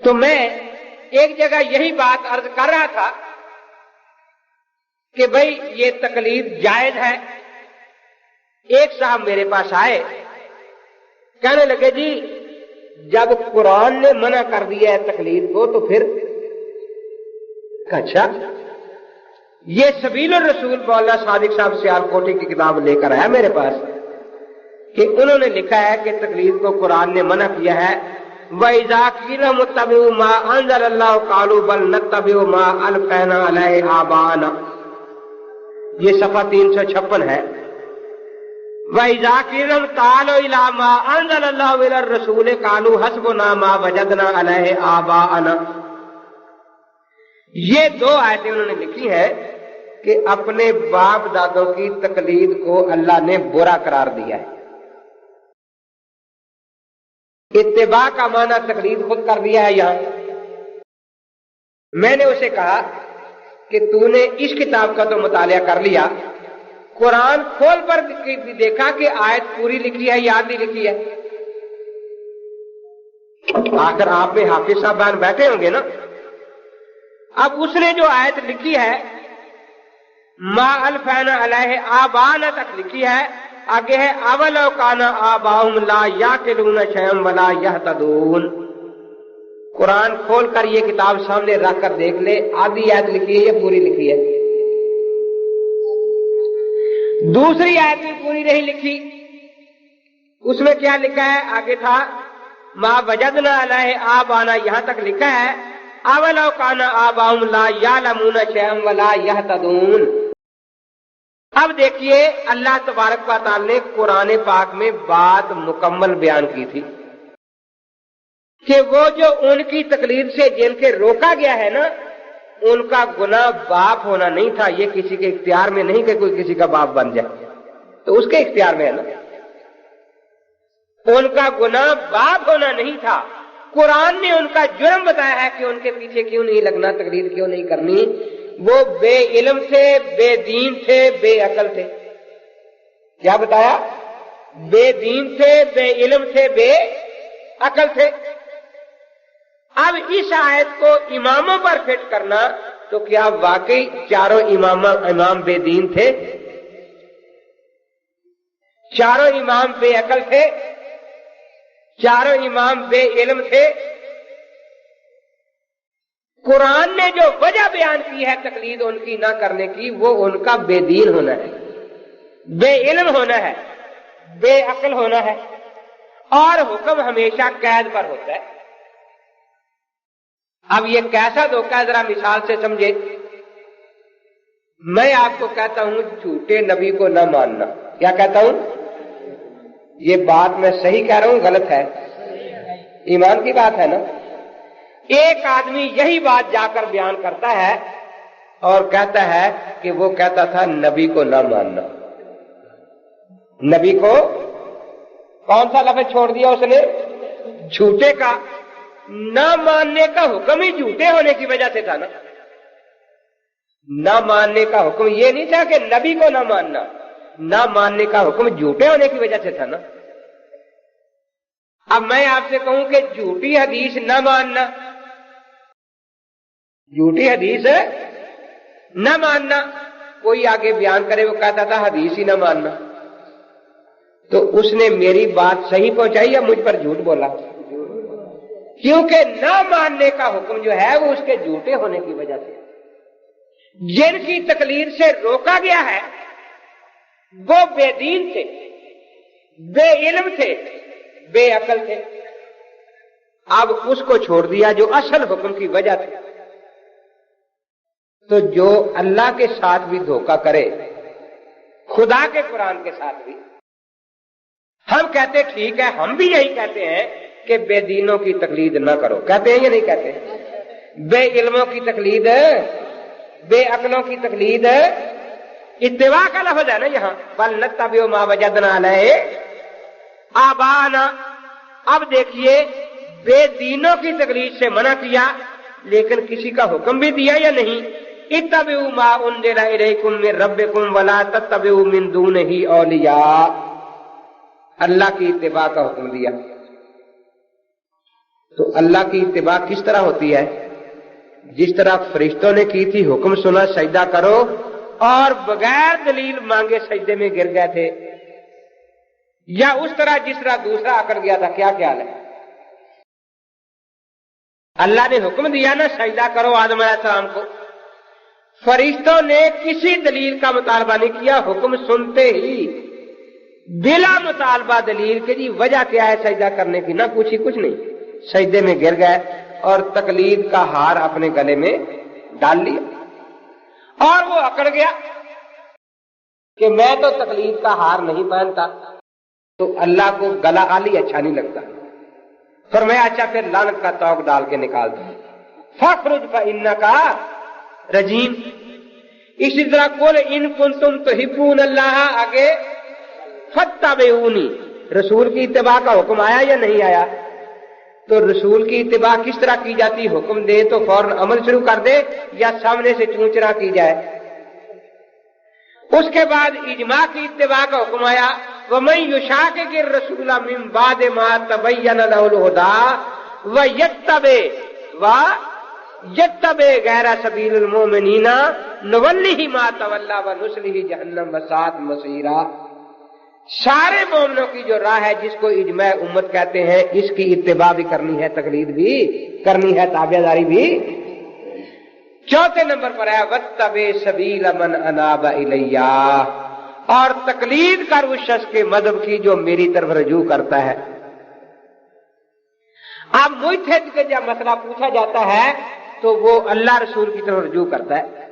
تو میں ایک جگہ یہی بات عرض کر رہا تھا کہ بھئی یہ تقلید جائز ہے. ایک صاحب میرے پاس آئے, کہنے لگے جی جب قرآن نے منع کر دیا ہے تقلید کو تو پھر اچھا. یہ سبیل الرسول مولانا صادق صاحب سیالکوٹی کی کتاب لے کر آیا میرے پاس کہ انہوں نے لکھا ہے کہ تقلید کو قرآن نے منع کیا ہے. وَإِذَا قِيلَ اتَّبِعُوا مَا أَنزَلَ اللَّهُ قَالُوا بَلْ نَتَّبِعُ مَا أَلْفَيْنَا عَلَيْهِ آبَاءَنَا. یہ صفحہ 356 ہے. وَإِذَا قِيلَ تَعَالَوْا إِلَىٰ مَا أَنزَلَ اللَّهُ إِلَى الرَّسُولِ قَالُوا حَسْبُنَا مَا وَجَدْنَا عَلَيْهِ آبَاءَنَا. یہ دو آیتیں انہوں نے لکھی ہیں کہ اپنے باپ دادوں کی تقلید کو اللہ نے برا قرار دیا ہے. اتباع کا معنی تقلید خود کر دیا ہے یہاں. میں نے اسے کہا کہ تو نے اس کتاب کا تو مطالعہ کر لیا, قرآن کھول پر بھی دیکھا کہ آیت پوری لکھی ہے یا آدھی لکھی ہے. آخر آپ میں حافظ صاحب بیٹھے ہوں گے نا. اب اس نے جو آیت لکھی ہے ما الفینا علیہ آبانا تک لکھی ہے, آگے ہے اولو کان آباؤہم لا یعقلون شیئا ولا یہتدون. قرآن کھول کر یہ کتاب سامنے رکھ کر دیکھ لے, آدھی آیت لکھی ہے یا پوری لکھی ہے. دوسری آیت بھی پوری نہیں لکھی. اس میں کیا لکھا ہے, آگے تھا ما وجدنا علیہ آبانا, یہاں تک لکھا ہے اولو کان آباؤہم لا یعلمون شیئا ولا یہتدون. اب دیکھیے اللہ تبارک و تعالی نے قرآن پاک میں بات مکمل بیان کی تھی کہ وہ جو ان کی تقلید سے جن کے روکا گیا ہے نا, ان کا گناہ باپ ہونا نہیں تھا. یہ کسی کے اختیار میں نہیں کہ کوئی کسی کا باپ بن جائے, تو اس کے اختیار میں ہے نا. ان کا گناہ باپ ہونا نہیں تھا. قرآن نے ان کا جرم بتایا ہے کہ ان کے پیچھے کیوں نہیں لگنا, تقلید کیوں نہیں کرنی. وہ بے علم تھے, بے دین تھے, بے عقل تھے. کیا بتایا؟ بے دین تھے, بے علم تھے, بے عقل تھے. اب اس آیت کو اماموں پر فٹ کرنا, تو کیا واقعی چاروں امام بے دین تھے؟ چاروں امام بے عقل تھے؟ چاروں امام بے علم تھے؟ قرآن نے جو وجہ بیان کی ہے تقلید ان کی نہ کرنے کی, وہ ان کا بے دین ہونا ہے, بے علم ہونا ہے, بے عقل ہونا ہے, اور حکم ہمیشہ قید پر ہوتا ہے. اب یہ کیسا دھوکہ ہے ذرا مثال سے سمجھے. میں آپ کو کہتا ہوں جھوٹے نبی کو نہ ماننا. کیا کہتا ہوں؟ یہ بات میں صحیح کہہ رہا ہوں غلط ہے؟ ایمان کی بات ہے نا. ایک آدمی یہی بات جا کر بیان کرتا ہے اور کہتا ہے کہ وہ کہتا تھا نبی کو نہ ماننا. نبی کو کون سا لفظ چھوڑ دیا اس نے؟ جھوٹے کا. نہ ماننے کا حکم ہی جھوٹے ہونے کی وجہ سے تھا نا. نہ ماننے کا حکم یہ نہیں تھا کہ نبی کو نہ ماننا, نہ ماننے کا حکم جھوٹے ہونے کی وجہ سے تھا نا. اب میں آپ سے کہوں کہ جھوٹی حدیث نہ ماننا, جھوٹی حدیث نہ ماننا, کوئی آگے بیان کرے وہ کہتا تھا حدیث ہی نہ ماننا, تو اس نے میری بات صحیح پہنچائی یا مجھ پر جھوٹ بولا؟ کیونکہ نہ ماننے کا حکم جو ہے وہ اس کے جھوٹے ہونے کی وجہ سے. جن کی تقلید سے روکا گیا ہے وہ بے دین تھے, بے علم تھے, بے عقل تھے. اب اس کو چھوڑ دیا جو اصل حکم کی وجہ تھی. تو جو اللہ کے ساتھ بھی دھوکہ کرے, خدا کے قرآن کے ساتھ بھی, ہم کہتے ٹھیک ہے, ہم بھی یہی کہتے ہیں کہ بے دینوں کی تقلید نہ کرو. کہتے ہیں یا نہیں کہتے؟ بے علموں کی تقلید, بے عقلوں کی تقلید, اتباع کا لفظ ہے نا یہاں. بل نتبع ما وجدنا علیہ آباءنا. اب دیکھیے بے دینوں کی تقلید سے منع کیا, لیکن کسی کا حکم بھی دیا یا نہیں؟ اتبعوا ما انزل الیکم من ربکم ولا تتبعوا من دونہ اولیاء. اللہ کی اتباع کا حکم دیا. تو اللہ کی اتباع کس طرح ہوتی ہے؟ جس طرح فرشتوں نے کی تھی، حکم سنا سجدہ کرو، اور بغیر دلیل مانگے سجدے میں گر گئے تھے، یا اس طرح جس طرح دوسرا اکڑ گیا تھا؟ کیا خیال ہے؟ اللہ نے حکم دیا نا سجدہ کرو آدم علیہ السلام کو، فرشتوں نے کسی دلیل کا مطالبہ نہیں کیا، حکم سنتے ہی بلا مطالبہ دلیل کے جی وجہ کیا ہے سجدہ کرنے کی، نہ پوچھی کچھ نہیں، سجدے میں گر گئے اور تقلید کا ہار اپنے گلے میں ڈال لیا، اور وہ اکڑ گیا کہ میں تو تقلید کا ہار نہیں پہنتا، تو اللہ کو گلا خالی اچھا نہیں لگتا، فرمایا اچھا پھر لعنت کا توق ڈال کے نکال دو، فاخرج فإنک رجیم۔ اسی طرح قل ان کنتم تحبون اللہ، آگے فاتبعونی، رسول کی اتباع کا حکم آیا یا نہیں آیا؟ تو رسول کی اتباع کس طرح کی جاتی؟ حکم دے تو فوراً عمل شروع کر دے، یا سامنے سے چونچرا کی جائے؟ اس کے بعد اجماع کی اتباع کا حکم آیا، وَمَن يُشَاقِقِ الرَّسُولَ مِن بَعْدِ مَا تَبَيَّنَ لَهُ الْهُدَىٰ وَيَتَّبِعْ غَيْرَ سَبِيلِ الْمُؤْمِنِينَ نُوَلِّهِ مَا تَوَلَّىٰ وَنُصْلِهِ جَهَنَّمَ وَسَاءَتْ مَصِيرًا۔ سارے مومنوں کی جو راہ ہے جس کو اجماع امت کہتے ہیں، اس کی اتباع بھی کرنی ہے، تقلید بھی کرنی ہے، تابعداری بھی۔ چوتھے نمبر پر ہے وَاتَّبِعْ سَبِيلَ مَنْ أَنَابَ إِلَيَّ، اور تقلید کر اس شخص کے مذہب کی جو میری طرف رجوع کرتا ہے۔ اب مجتہد کا جب مسئلہ پوچھا جاتا ہے تو وہ اللہ رسول کی طرف رجوع کرتا ہے،